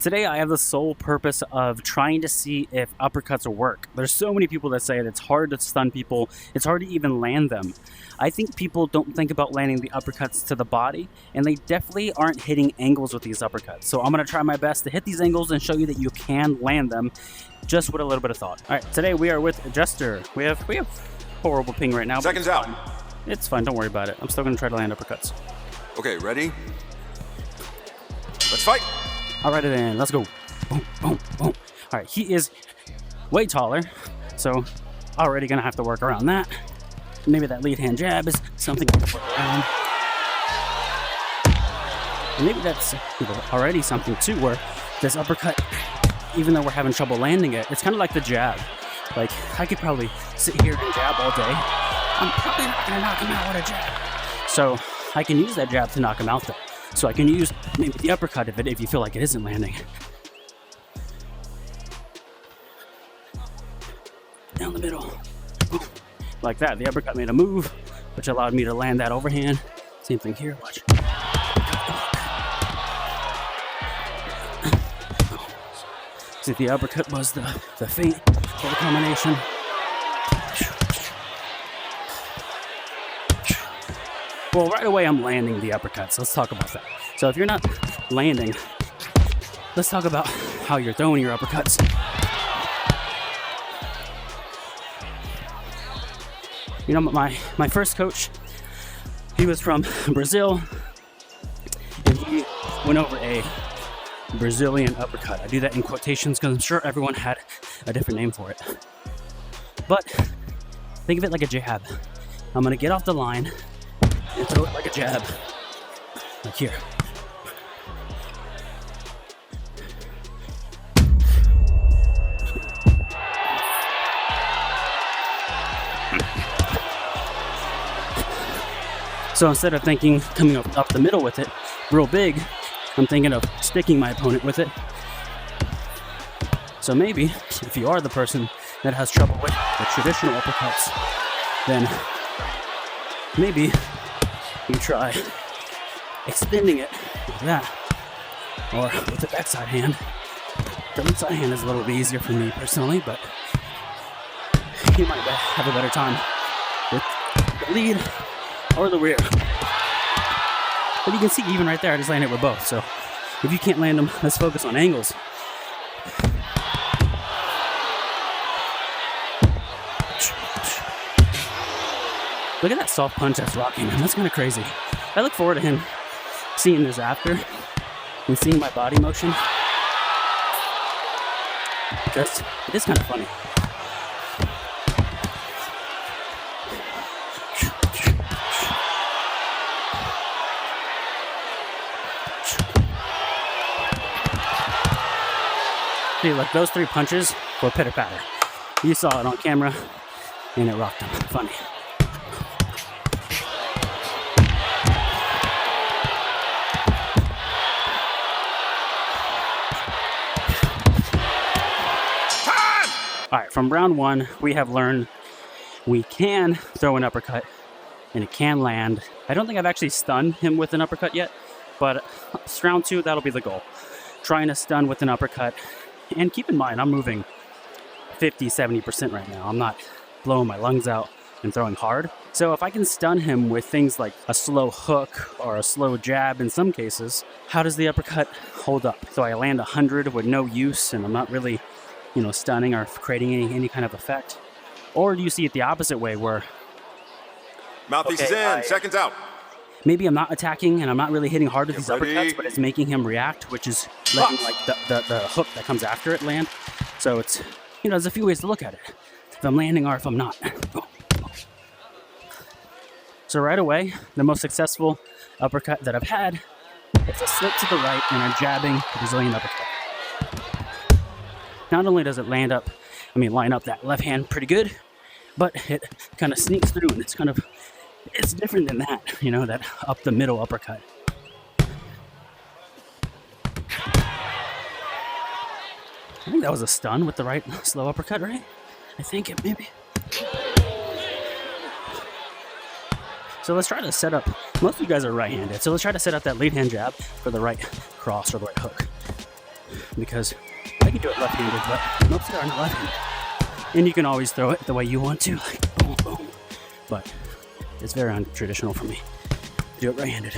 Today I have the sole purpose of trying to see if uppercuts work. There's so many people that say it. It's hard to stun people. It's hard to even land them. I think people don't think about landing the uppercuts to the body, and they definitely aren't hitting angles with these uppercuts. So I'm going to try my best to hit these angles and show you that you can land them just with a little bit of thought. All right, today we are with Jester. We have horrible ping right now. Seconds out. It's fine, don't worry about it. I'm still going to try to land uppercuts. Okay, ready? Let's fight. All right, then, let's go. Boom, boom, boom. All right, he is way taller, so already gonna have to work around that. Maybe that lead hand jab is something to work around. And maybe that's already something too, where this uppercut, even though we're having trouble landing it, it's kind of like the jab. Like, I could probably sit here and jab all day. I'm probably not gonna knock him out with a jab. So I can use that jab to knock him out though. So I can use maybe the uppercut if you feel like it isn't landing. Down the middle. Like that. The uppercut made a move, which allowed me to land that overhand. Same thing here. Watch. See, the uppercut was the feint for the combination. Well, right away I'm landing the uppercuts. Let's talk about that. So if you're not landing, let's talk about how you're throwing your uppercuts. You know, my first coach, he was from Brazil, and he went over a Brazilian uppercut. I do that in quotations because I'm sure everyone had a different name for it. But think of it like a jab. I'm gonna get off the line and throw it like a jab, like here. So instead of coming up the middle with it real big, I'm thinking of sticking my opponent with it. So maybe if you are the person that has trouble with the traditional uppercuts, then maybe you try extending it like that, or with the backside hand. The inside hand is a little bit easier for me personally, but you might have a better time with the lead or the rear. But you can see even right there, I just landed with both. So if you can't land them, let's focus on angles. Look at that soft punch that's rocking, man. That's kind of crazy. I look forward to him seeing this after and seeing my body motion. Just, it is kind of funny. See, look, those three punches were pitter-patter. You saw it on camera, and it rocked him. Funny. All right, from round one, we have learned we can throw an uppercut and it can land. I don't think I've actually stunned him with an uppercut yet, but round two, that'll be the goal. Trying to stun with an uppercut. And keep in mind, I'm moving 50, 70% right now. I'm not blowing my lungs out and throwing hard. So if I can stun him with things like a slow hook or a slow jab in some cases, how does the uppercut hold up? So I land 100 with no use and I'm not really stunning or creating any kind of effect? Or do you see it the opposite way where mouthpiece is in, seconds out. Maybe I'm not attacking and I'm not really hitting hard with these uppercuts, but it's making him react, which is letting like the hook that comes after it land. So it's, there's a few ways to look at it. If I'm landing or if I'm not. So right away, the most successful uppercut that I've had is a slip to the right and a jabbing Brazilian uppercut. Not only does it line up that left hand pretty good, but it kind of sneaks through and it's different than that, that up the middle uppercut. I think that was a stun with the right slow uppercut, right? I think it maybe. So let's try to set up, most of you guys are right-handed, so let's try to set up that lead hand jab for the right cross or the right hook. because I can do it left-handed, but most are not left-handed. And you can always throw it the way you want to, like boom, boom. But it's very untraditional for me. Do it right-handed.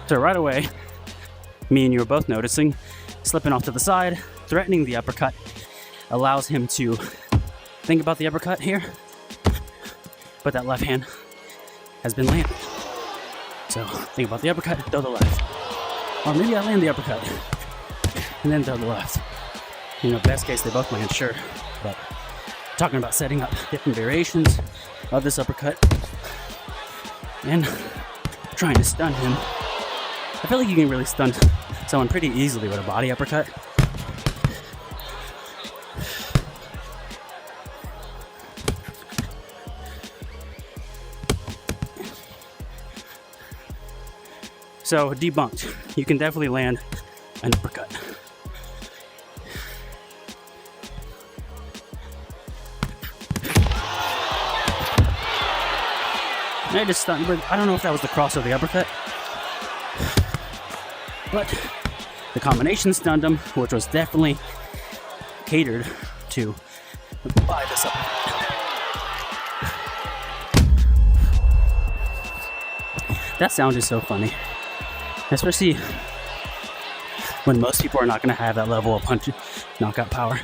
So right away, me and you were both noticing, slipping off to the side, threatening the uppercut, allows him to think about the uppercut here, but that left hand has been landed. So think about the uppercut, throw the left. Or maybe I land the uppercut, and then throw the left. You know, best case, they both land, sure, but talking about setting up different variations of this uppercut and trying to stun him. I feel like you can really stun someone pretty easily with a body uppercut. So, debunked. You can definitely land an uppercut. I just stunned, but I don't know if that was the cross or the uppercut. But the combination stunned him, which was definitely catered to by this up. That sound is so funny, especially when most people are not going to have that level of punch knockout power.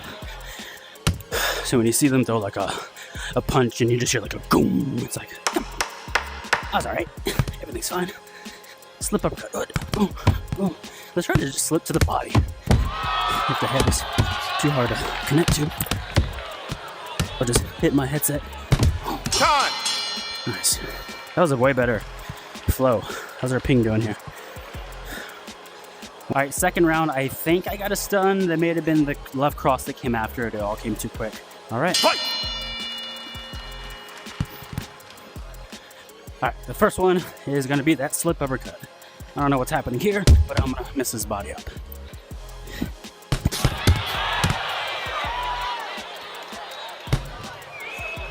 So when you see them throw like a punch and you just hear like a boom, it's like, that's all right, everything's fine. Slip uppercut, boom, boom. Let's try to just slip to the body. If the head is too hard to connect to, I'll just hit my headset. Time! Nice. That was a way better flow. How's our ping doing here? All right, second round. I think I got a stun. That may have been the left cross that came after it. It all came too quick. All right. Fight! All right, the first one is going to be that slip uppercut. I don't know what's happening here, but I'm going to mess his body up.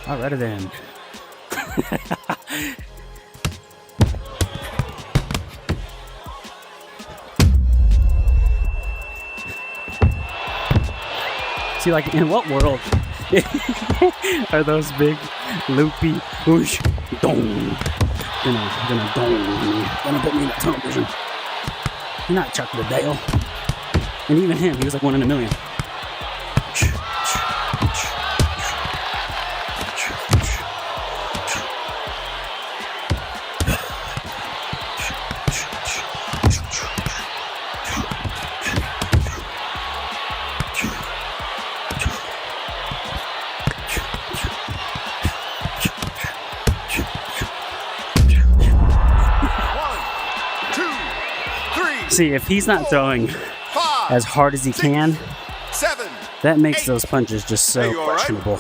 Alrighty then. See, like, in what world are those big, loopy, whoosh, dong, gonna dong me, gonna put me in a tunnel vision? You're not Chuck Liddell. And even him, he was like 1 in a million. See, if he's not throwing as hard as he can, that makes those punches just so questionable.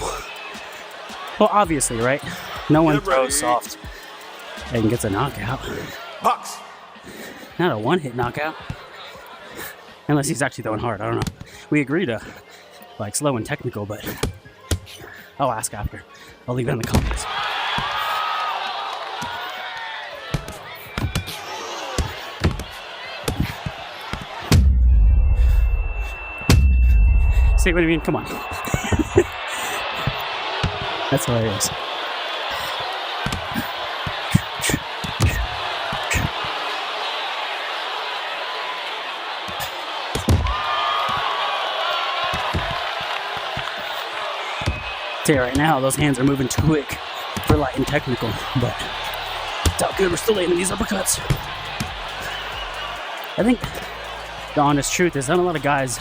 Well, obviously, right? No one throws soft and gets a knockout. Box. Not a one-hit knockout. Unless he's actually throwing hard, I don't know. We agree to, like, slow and technical, but I'll ask after. I'll leave it in the comments. See what I mean? Come on. That's hilarious. Tell you right now, those hands are moving too quick for light and technical, but it's all good. We're still landing these uppercuts. I think the honest truth is not a lot of guys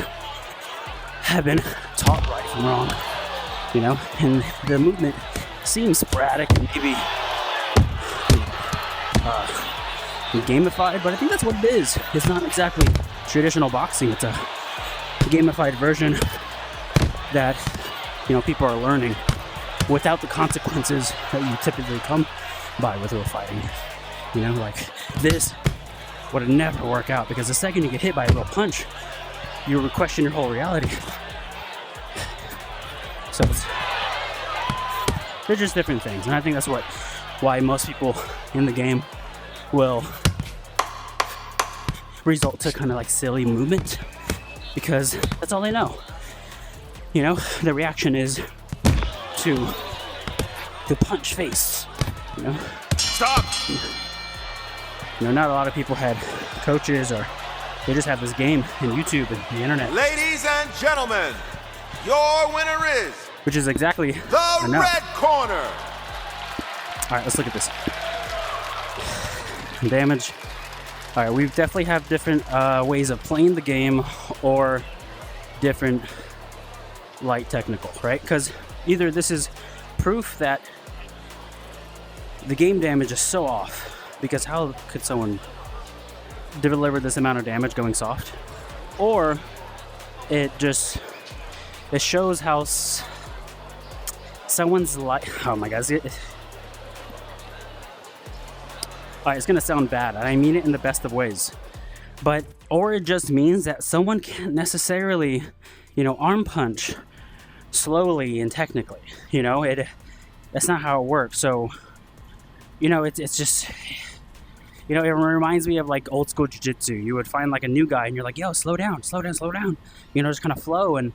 have been taught right from wrong, you know, and the movement seems sporadic and maybe gamified, but I think that's what it is. It's not exactly traditional boxing. It's a gamified version that people are learning without the consequences that you typically come by with real fighting. Like this would never work out, because the second you get hit by a real punch, you would question your whole reality. So they're just different things, and I think that's why most people in the game will result to kind of like silly movement, because that's all they know. The reaction is to punch face. Stop! Not a lot of people had coaches, or they just have this game and YouTube and the internet. Ladies and gentlemen, your winner is Which is exactly the red corner. All right, let's look at this. Damage. All right, we definitely have different ways of playing the game, or different light technical, right? Because either this is proof that the game damage is so off, because how could someone deliver this amount of damage going soft? Or it shows how someone's like, oh my god, alright, it's gonna sound bad, and I mean it in the best of ways, or it just means that someone can't necessarily, arm punch slowly and technically. That's not how it works. So, it's just, it reminds me of like old school jiu-jitsu. You would find like a new guy and you're like, yo, slow down, just kind of flow, and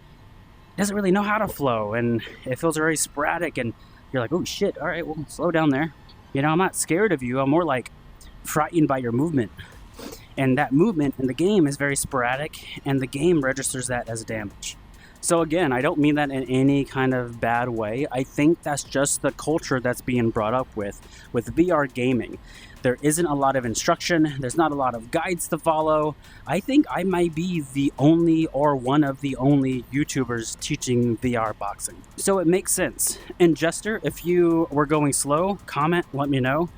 doesn't really know how to flow, and it feels very sporadic, and you're like, oh shit, all right, well, slow down there. I'm not scared of you, I'm more like frightened by your movement, and that movement in the game is very sporadic, and the game registers that as damage. So again, I don't mean that in any kind of bad way. I think that's just the culture that's being brought up with VR gaming. There isn't a lot of instruction. There's not a lot of guides to follow. I think I might be the only, or one of the only, YouTubers teaching VR boxing. So it makes sense. And Jester, if you were going slow, comment, let me know.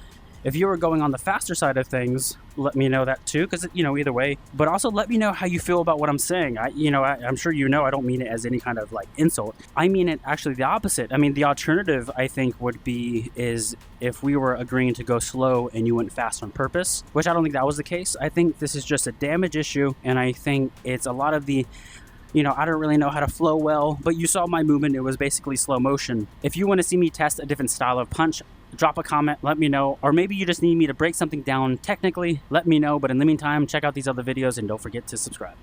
If you were going on the faster side of things, let me know that too, because either way. But also let me know how you feel about what I'm saying. I'm sure I don't mean it as any kind of like insult. I mean it actually the opposite. I mean, the alternative, I think, would be is if we were agreeing to go slow and you went fast on purpose, which I don't think that was the case. I think this is just a damage issue, and I think it's a lot of the I don't really know how to flow well, but you saw my movement. It was basically slow motion. If you want to see me test a different style of punch, drop a comment, let me know. Or maybe you just need me to break something down technically, let me know. But in the meantime, check out these other videos and don't forget to subscribe.